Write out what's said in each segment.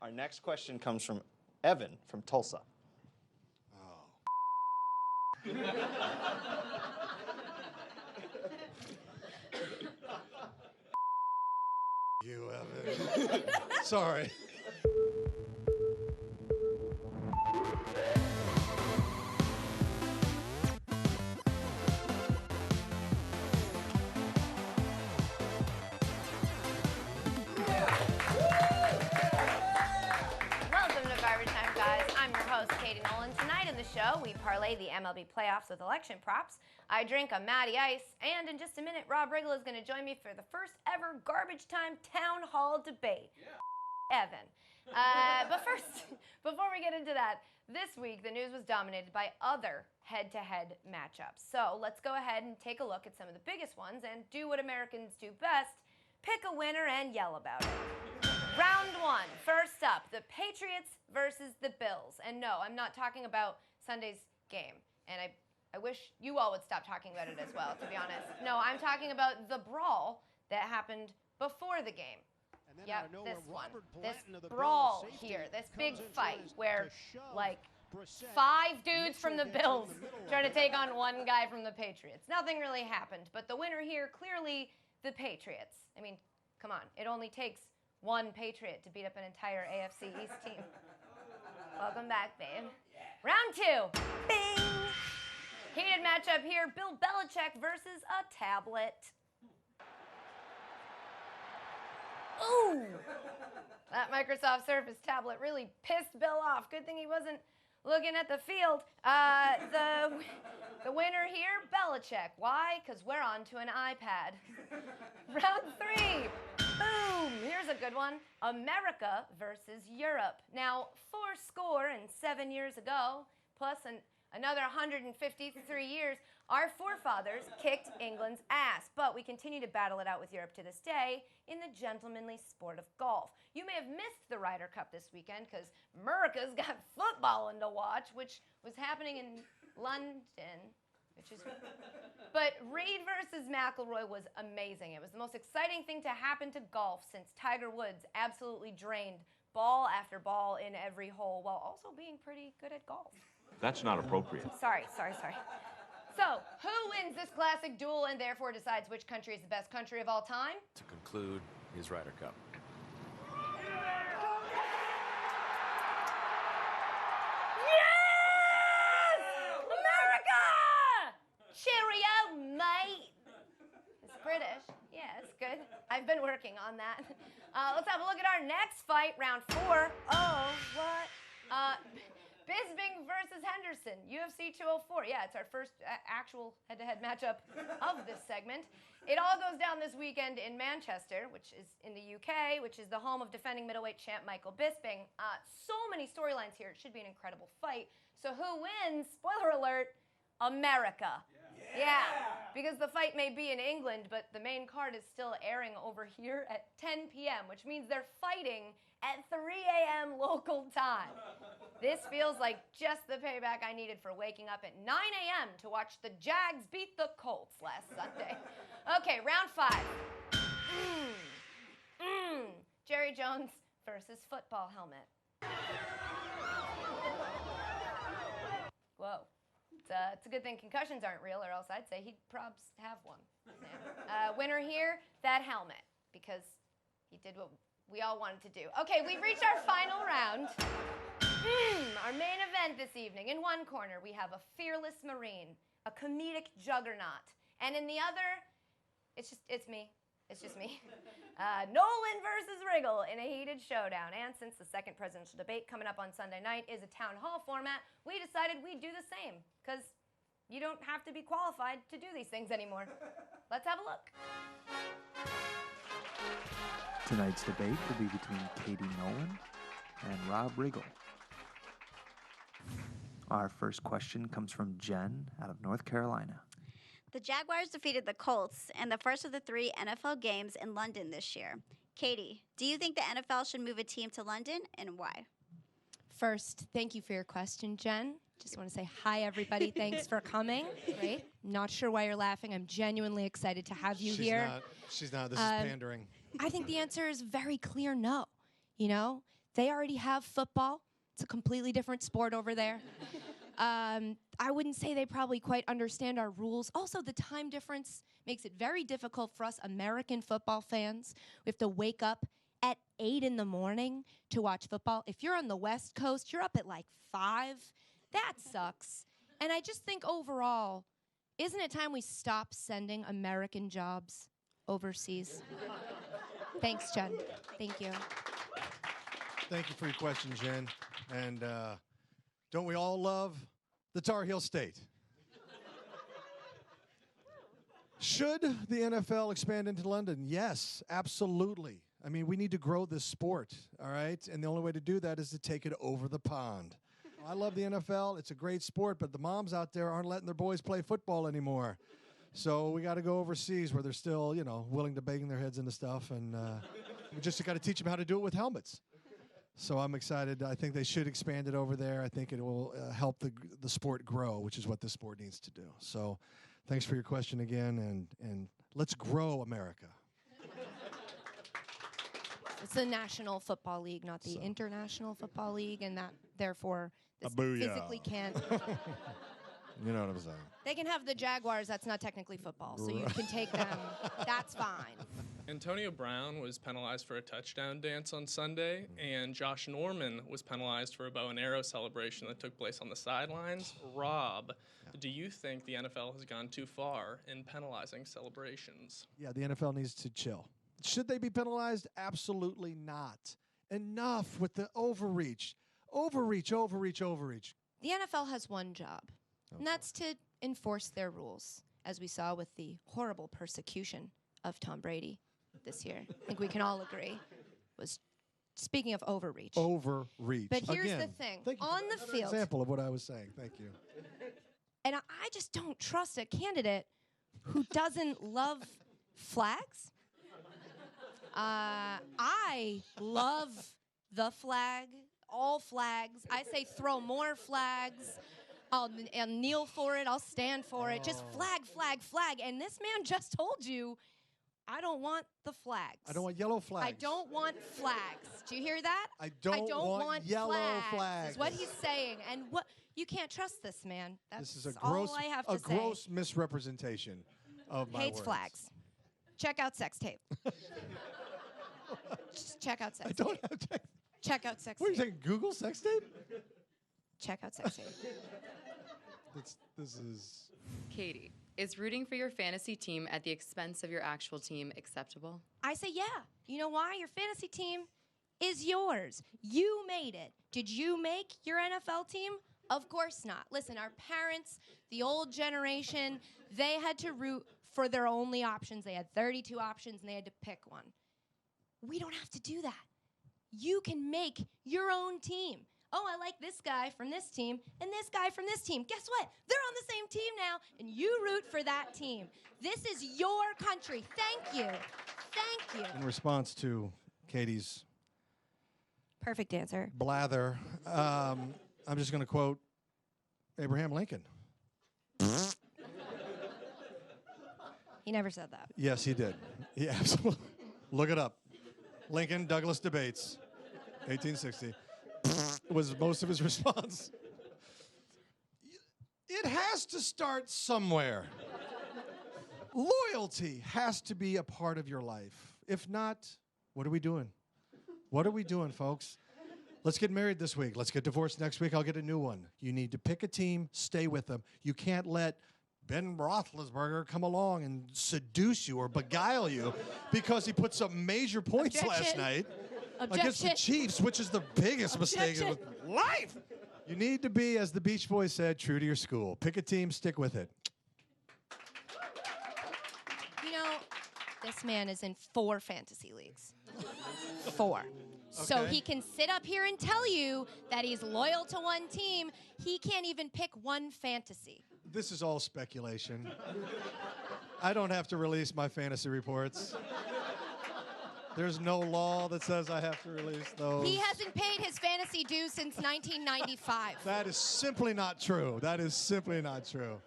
Our next question comes from Evan from Tulsa. Oh. You, Evan. Sorry. Katie Nolan. Tonight in the show, we parlay the MLB playoffs with election props. I drink a Matty Ice, and in just a minute, Rob Riggle is going to join me for the first ever garbage time town hall debate. Yeah. Evan. But first, before we get into that, this week the news was dominated by other head-to-head matchups. So let's go ahead and take a look at some of the biggest ones and do what Americans do best: pick a winner and yell about it. Round one. First up, the Patriots versus the Bills. And no, I'm not talking about Sunday's game. And I wish you all would stop talking about it as well, to be honest. No, I'm talking about the brawl that happened before the game. Yep, this one. This brawl here, this big fight where, like, 5 dudes from the Bills try to take on one guy from the Patriots. Nothing really happened, but the winner here, clearly the Patriots. I mean, come on, it only takes one Patriot to beat up an entire AFC East team. Welcome back, babe. Round 2. Bing! Heated matchup here, Bill Belichick versus a tablet. Ooh! That Microsoft Surface tablet really pissed Bill off. Good thing he wasn't looking at the field. The winner here, Belichick. Why? Because we're on to an iPad. Round 3. Boom! Here's a good one. America versus Europe. Now, 407 years ago, plus another 153 years, our forefathers kicked England's ass. But we continue to battle it out with Europe to this day in the gentlemanly sport of golf. You may have missed the Ryder Cup this weekend because America's got footballing to watch, which was happening in London. But Reed versus McIlroy was amazing. It was the most exciting thing to happen to golf since Tiger Woods absolutely drained ball after ball in every hole while also being pretty good at golf. That's not appropriate. Sorry. So, who wins this classic duel and therefore decides which country is the best country of all time? To conclude his Ryder Cup. Cheerio, mate. It's British. Yeah, it's good. I've been working on that. Let's have a look at our next fight, round 4. Oh, what? Bisping versus Henderson, UFC 204. Yeah, it's our first actual head-to-head matchup of this segment. It all goes down this weekend in Manchester, which is in the UK, which is the home of defending middleweight champ Michael Bisping. So many storylines here. It should be an incredible fight. So who wins? Spoiler alert, America. Yeah, because the fight may be in England, but the main card is still airing over here at 10 p.m., which means they're fighting at 3 a.m. local time. This feels like just the payback I needed for waking up at 9 a.m. to watch the Jags beat the Colts last Sunday. Okay, round 5. Jerry Jones versus football helmet. Whoa. It's a good thing concussions aren't real, or else I'd say he'd probs have one. Yeah. Winner here, that helmet, because he did what we all wanted to do. Okay, we've reached our final round. Our main event this evening. In one corner, we have a fearless Marine, a comedic juggernaut, and in the other, it's just me. Nolan versus Riggle in a heated showdown. And since the second presidential debate coming up on Sunday night is a town hall format, we decided we'd do the same, because you don't have to be qualified to do these things anymore. Let's have a look. Tonight's debate will be between Katie Nolan and Rob Riggle. Our first question comes from Jen out of North Carolina. The Jaguars defeated the Colts in the first of the 3 NFL games in London this year. Katie, do you think the NFL should move a team to London, and why? First, thank you for your question, Jen. Just want to say hi, everybody. Thanks for coming. Great. Not sure why you're laughing. I'm genuinely excited to have you here. She's not. This is pandering. I think the answer is very clear no. You know, They already have football. It's a completely different sport over there. I wouldn't say they probably quite understand our rules. Also, the time difference makes it very difficult for us American football fans. We have to wake up at 8 in the morning to watch football. If you're on the West Coast, you're up at like 5. That sucks. And I just think overall, isn't it time we stop sending American jobs overseas? Thanks, Jen. Thank you. Thank you for your question, Jen. And don't we all love the Tar Heel State? Should the NFL expand into London? Yes, absolutely. I mean, we need to grow this sport, all right? And the only way to do that is to take it over the pond. I love the NFL. It's a great sport, but the moms out there aren't letting their boys play football anymore. So we got to go overseas where they're still, you know, willing to bang their heads into stuff. And we just got to teach them how to do it with helmets. So I'm excited. I think they should expand it over there. I think it will help the sport grow, which is what this sport needs to do. So thanks for your question again, and let's grow America. It's the National Football League, not the International Football League, and that, therefore, this booyah. physically can't. You know what I'm saying? They can have the Jaguars. That's not technically football, so you can take them. That's fine. Antonio Brown was penalized for a touchdown dance on Sunday, and Josh Norman was penalized for a bow and arrow celebration that took place on the sidelines. Rob, do you think the NFL has gone too far in penalizing celebrations? Yeah, the NFL needs to chill. Should they be penalized? Absolutely not. Enough with the overreach. Overreach. The NFL has one job, and that's to enforce their rules, as we saw with the horrible persecution of Tom Brady this year. I think we can all agree. Was speaking of overreach. Overreach. But here's Again, the thing. thank you On for the another field. example of what I was saying. Thank you. And I just don't trust a candidate who doesn't love flags. I love the flag, all flags. I say throw more flags. I'll kneel for it. I'll stand for it. Just flag, flag, flag. And this man just told you, I don't want the flags. I don't want yellow flags. I don't want flags. Do you hear that? I don't want yellow flags. Is what he's saying. And what you can't trust this man. That's This is all I have to say. gross misrepresentation of my Hates words. flags. Check out sex tape. Just check out sex I don't tape. have to. Check out sex What are you tape. saying? Google sex tape? Check out sex tape. This is. Katie, is rooting for your fantasy team at the expense of your actual team acceptable? I say yeah. You know why? Your fantasy team is yours. You made it. Did you make your NFL team? Of course not. Listen, our parents, the old generation, they had to root for their only options. They had 32 options and they had to pick one. We don't have to do that. You can make your own team. Oh, I like this guy from this team and this guy from this team. Guess what? They're on the same team now, and you root for that team. This is your country. Thank you. Thank you. In response to Katie's Perfect answer. blather, I'm just going to quote Abraham Lincoln. He never said that. Yes, he did. He absolutely. Look it up. Lincoln Douglas debates, 1860, was most of his response. It has to start somewhere. Loyalty has to be a part of your life. If not, what are we doing? What are we doing, folks? Let's get married this week. Let's get divorced next week. I'll get a new one. You need to pick a team, stay with them. You can't let Ben Roethlisberger come along and seduce you or beguile you because he put some major points last night against the Chiefs, which is the biggest mistake of life. You need to be, as the Beach Boys said, true to your school. Pick a team, stick with it. You know, this man is in 4 fantasy leagues. 4. So Okay. he can sit up here and tell you that he's loyal to one team. He can't even pick one fantasy. This is all speculation. I don't have to release my fantasy reports. There's no law that says I have to release those. He hasn't paid his fantasy dues since 1995. That is simply not true. That is simply not true.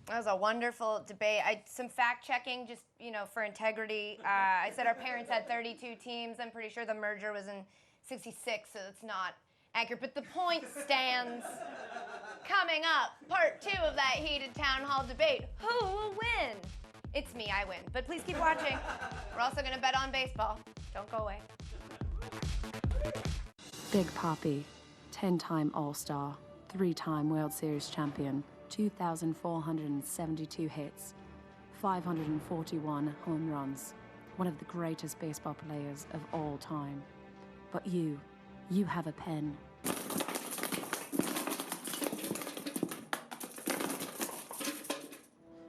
That was a wonderful debate. Some fact checking, just for integrity. I said our parents had 32 teams. I'm pretty sure the merger was in 66, so it's not accurate, but the point stands. Coming up, part 2 of that heated town hall debate. Who will win? It's me, I win. But please keep watching. We're also going to bet on baseball. Don't go away. Big Papi, 10-time All-Star, 3-time World Series champion, 2,472 hits, 541 home runs, one of the greatest baseball players of all time. But you have a pen.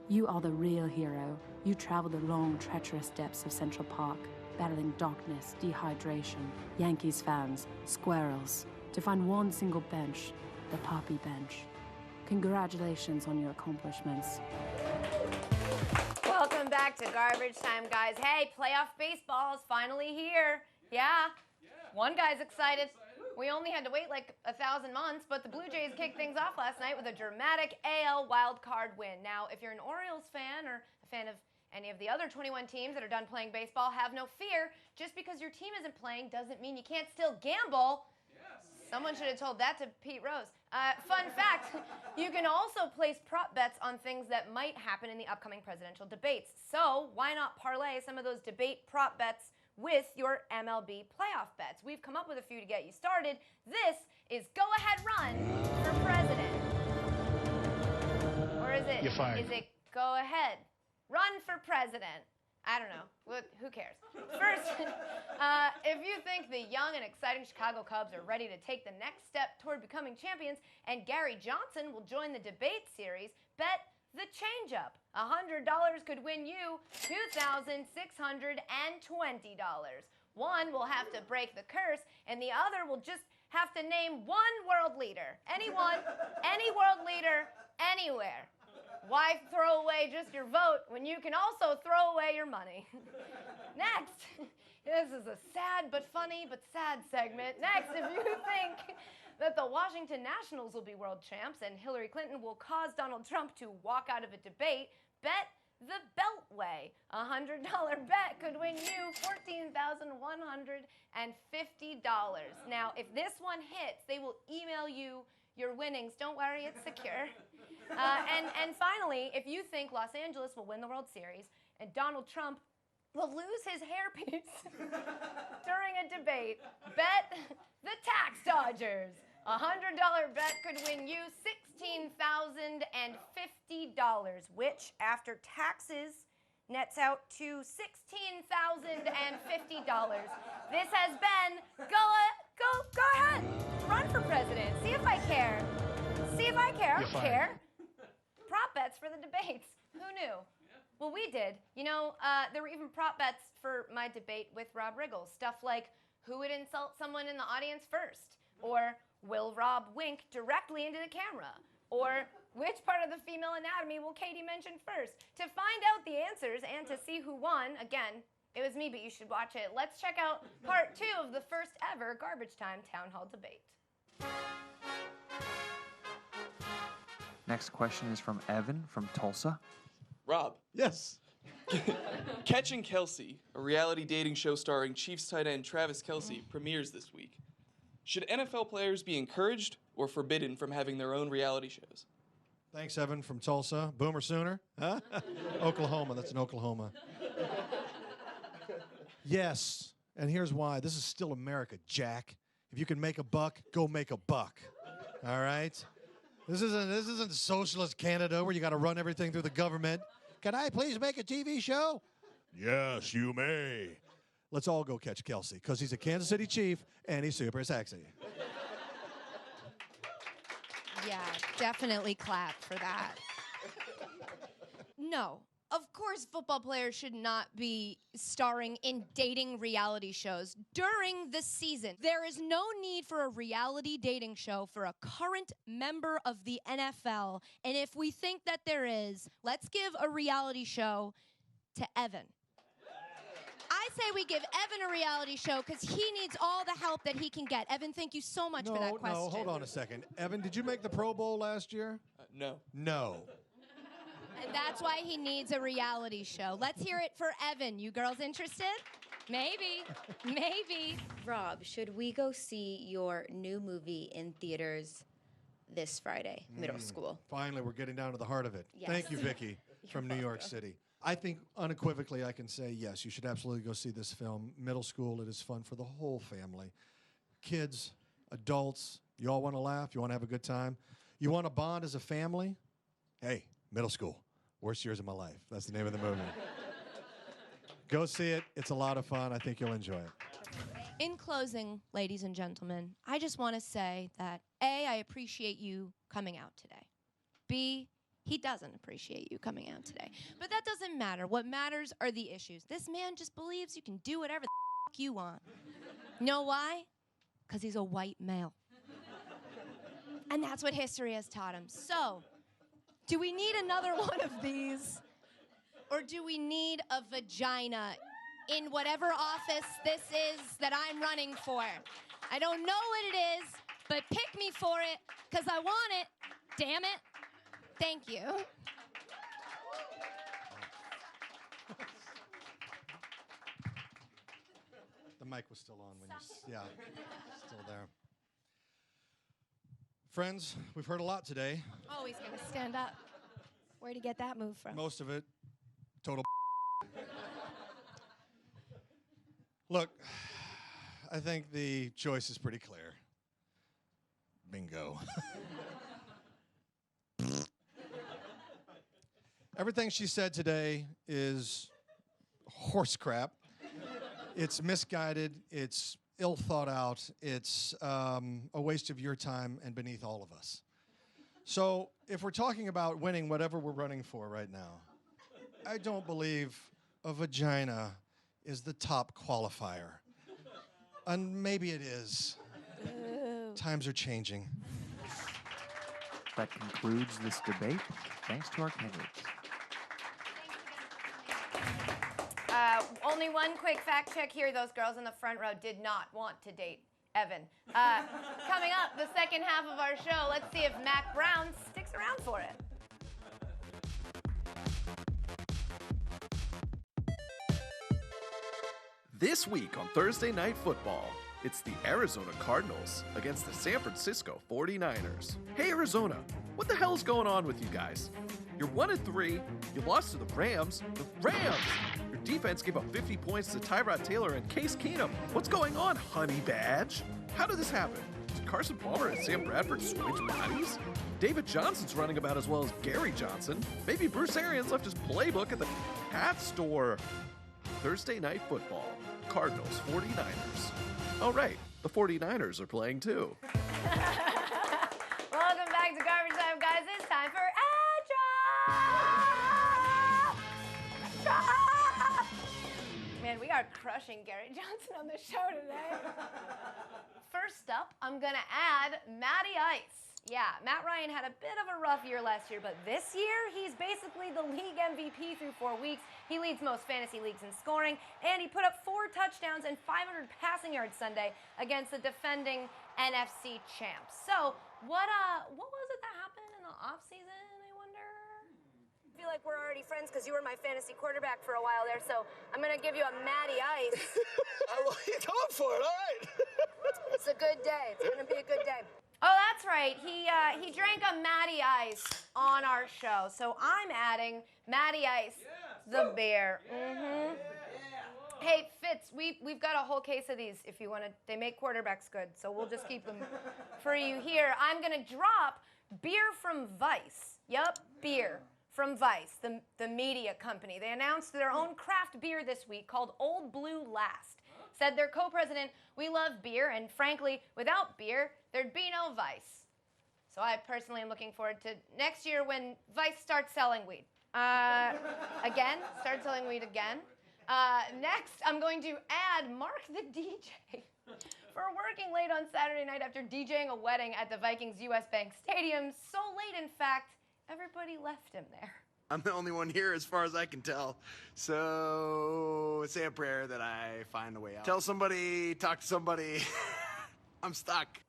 You are the real hero. You travel the long, treacherous depths of Central Park, battling darkness, dehydration, Yankees fans, squirrels, to find one single bench, the Papi bench. Congratulations on your accomplishments. Welcome back to Garbage Time, guys. Hey, playoff baseball is finally here. Yeah. One guy's excited. We only had to wait like 1,000 months, but the Blue Jays kicked things off last night with a dramatic AL wildcard win. Now, if you're an Orioles fan or a fan of any of the other 21 teams that are done playing baseball, have no fear. Just because your team isn't playing doesn't mean you can't still gamble. Someone should have told that to Pete Rose. Fun fact, you can also place prop bets on things that might happen in the upcoming presidential debates. So why not parlay some of those debate prop bets with your MLB playoff bets? We've come up with a few to get you started. This is Go Ahead Run for President. Or is it, You're fired. Is it Go Ahead Run for President? I don't know. Who cares? First, if you think the young and exciting Chicago Cubs are ready to take the next step toward becoming champions and Gary Johnson will join the debate series, bet the change-up. $100 could win you $2,620. One will have to break the curse, and the other will just have to name one world leader. Anyone, any world leader, anywhere. Why throw away just your vote when you can also throw away your money? Next, this is a sad but funny but sad segment. Next, if you think that the Washington Nationals will be world champs and Hillary Clinton will cause Donald Trump to walk out of a debate, bet the Beltway. A $100 bet could win you $14,150. Now, if this one hits, they will email you your winnings. Don't worry, it's secure. And finally, if you think Los Angeles will win the World Series and Donald Trump will lose his hairpiece during a debate, bet the Tax Dodgers. A $100 bet could win you $16,050, which after taxes nets out to $16,050. This has been Go ahead, run for president. See if I care. See if I care. I don't care. Prop bets for the debates. Who knew? Well, we did. You know, there were even prop bets for my debate with Rob Riggle. Stuff like, who would insult someone in the audience first? Or, will Rob wink directly into the camera? Or, which part of the female anatomy will Katie mention first? To find out the answers and to see who won, again, it was me, but you should watch it. Let's check out part 2 of the first ever Garbage Time Town Hall debate. Next question is from Evan from Tulsa. Rob, Yes. Catching Kelsey, a reality dating show starring Chiefs tight end Travis Kelce, premieres this week. Should NFL players be encouraged or forbidden from having their own reality shows? Thanks, Evan from Tulsa. Boomer Sooner? Huh? Oklahoma. That's in Oklahoma. Yes, and here's why. This is still America, Jack. If you can make a buck, go make a buck. All right? This isn't socialist Canada where you got to run everything through the government. Can I please make a TV show? Yes, you may. Let's all go catch Kelsey because he's a Kansas City Chief and he's super sexy. Yeah, definitely clap for that. No, of course football players should not be starring in dating reality shows during the season. There is no need for a reality dating show for a current member of the NFL. And if we think that there is, let's give a reality show to Evan. I say we give Evan a reality show because he needs all the help that he can get. Evan, thank you so much for that question. No, hold on a second. Evan, did you make the Pro Bowl last year? No. No. And that's why he needs a reality show. Let's hear it for Evan. You girls interested? Maybe. Rob, should we go see your new movie in theaters this Friday, middle school? Finally, we're getting down to the heart of it. Yes. Thank you, Vicky, from New York City. I think unequivocally I can say yes, you should absolutely go see this film. Middle school, it is fun for the whole family. Kids, adults, you all want to laugh, you want to have a good time. You want to bond as a family? Hey, middle school, worst years of my life. That's the name of the movie. Go see it. It's a lot of fun. I think you'll enjoy it. In closing, ladies and gentlemen, I just want to say that A, I appreciate you coming out today. B, he doesn't appreciate you coming out today. But that doesn't matter. What matters are the issues. This man just believes you can do whatever the f you want. You know why? Because he's a white male. And that's what history has taught him. So, do we need another one of these? Or do we need a vagina in whatever office this is that I'm running for? I don't know what it is, but pick me for it, because I want it. Damn it. Thank you. The mic was still on when yeah, still there. Friends, we've heard a lot today. Oh, he's going to stand up. Where'd he get that move from? Most of it, total Look, I think the choice is pretty clear. Bingo. Everything she said today is horse crap. It's misguided. It's ill thought out. It's a waste of your time and beneath all of us. So if we're talking about winning whatever we're running for right now, I don't believe a vagina is the top qualifier. And maybe it is. Times are changing. That concludes this debate. Thanks to our candidates. Only one quick fact check here. Those girls in the front row did not want to date Evan. Coming up, the second half of our show, let's see if Mac Brown sticks around for it. This week on Thursday Night Football, it's the Arizona Cardinals against the San Francisco 49ers. Hey Arizona, what the hell is going on with you guys? You're 1-3, you lost to the Rams. The Rams! Your defense gave up 50 points to Tyrod Taylor and Case Keenum. What's going on, Honey Badge? How did this happen? Did Carson Palmer and Sam Bradford switch bodies? David Johnson's running about as well as Gary Johnson. Maybe Bruce Arians left his playbook at the hat store. Thursday Night Football, Cardinals 49ers. Oh right, the 49ers are playing too. Welcome back to Garbage Time, guys. It's time for Drop! Man, we are crushing Gary Johnson on the show today. First up, I'm gonna add Matty Ice. Yeah, Matt Ryan had a bit of a rough year last year, but this year, he's basically the league MVP through 4 weeks. He leads most fantasy leagues in scoring, and he put up 4 touchdowns and 500 passing yards Sunday against the defending NFC champs. So, what was it that happened in the offseason, I wonder? I feel like we're already friends because you were my fantasy quarterback for a while there, so I'm going to give you a Matty Ice. You're going for it, all right. It's a good day. It's going to be a good day. Oh, that's right. He drank a Matty Ice on our show. So I'm adding Matty Ice, the beer. Mm-hmm. Hey, Fitz, we've got a whole case of these if you want to. They make quarterbacks good, so we'll just keep them for you here. I'm going to drop beer from Vice. Yup, beer from Vice, the media company. They announced their own craft beer this week called Old Blue Last. Said their co-president, we love beer, and frankly, without beer, there'd be no Vice. So I personally am looking forward to next year when Vice starts selling weed. Start selling weed again. Next, I'm going to add Mark the DJ for working late on Saturday night after DJing a wedding at the Vikings US Bank Stadium. So late, in fact, everybody left him there. I'm the only one here as far as I can tell. So say a prayer that I find a way out. Tell somebody, talk to somebody. I'm stuck.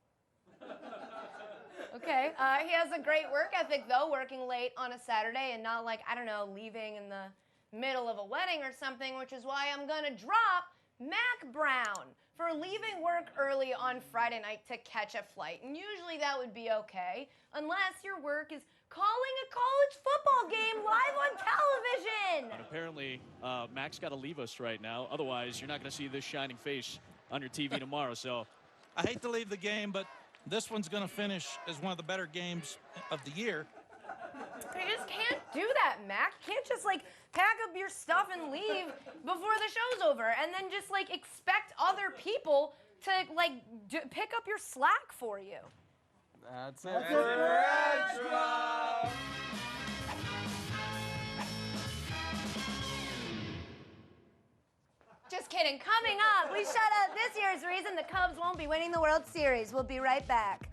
Okay, he has a great work ethic, though, working late on a Saturday and not like, I don't know, leaving in the middle of a wedding or something, which is why I'm gonna drop Mac Brown for leaving work early on Friday night to catch a flight. And usually that would be okay, unless your work is calling a college football game live on television. And apparently, Mac's got to leave us right now. Otherwise, you're not going to see this shining face on your TV tomorrow. So, I hate to leave the game, but this one's going to finish as one of the better games of the year. You just can't do that, Mac. You can't just like pack up your stuff and leave before the show's over and then just like expect other people to like pick up your slack for you. That's it for Extra! Just kidding. Coming up, we shout out this year's reason the Cubs won't be winning the World Series. We'll be right back.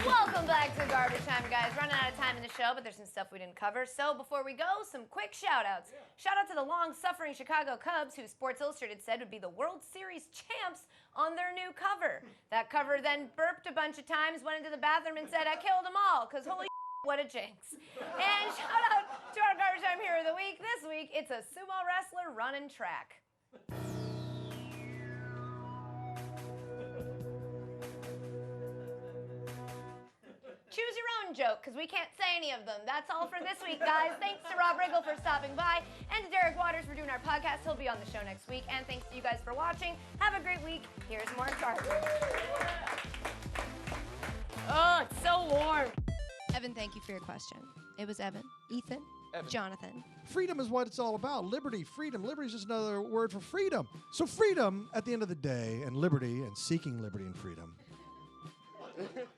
Welcome back to Garbage Time, guys. Running out of time in the show, but there's some stuff we didn't cover. So before we go, some quick shout-outs. Shout out to the long-suffering Chicago Cubs, who Sports Illustrated said would be the World Series champs on their new cover. That cover then burped a bunch of times, went into the bathroom, and said, "I killed them all," because holy what a jinx. And shout out to our Garbage Time Hero of the Week. This week, it's a sumo wrestler running track. Choose your own joke, because we can't say any of them. That's all for this week, guys. Thanks to Rob Riggle for stopping by, and to Derek Waters for doing our podcast. He'll be on the show next week. And thanks to you guys for watching. Have a great week. Here's more garbage. Oh, it's so warm. Evan, thank you for your question. It was Evan, Ethan, Jonathan. Freedom is what it's all about. Liberty, freedom. Liberty is just another word for freedom. So freedom, at the end of the day, and liberty and seeking liberty and freedom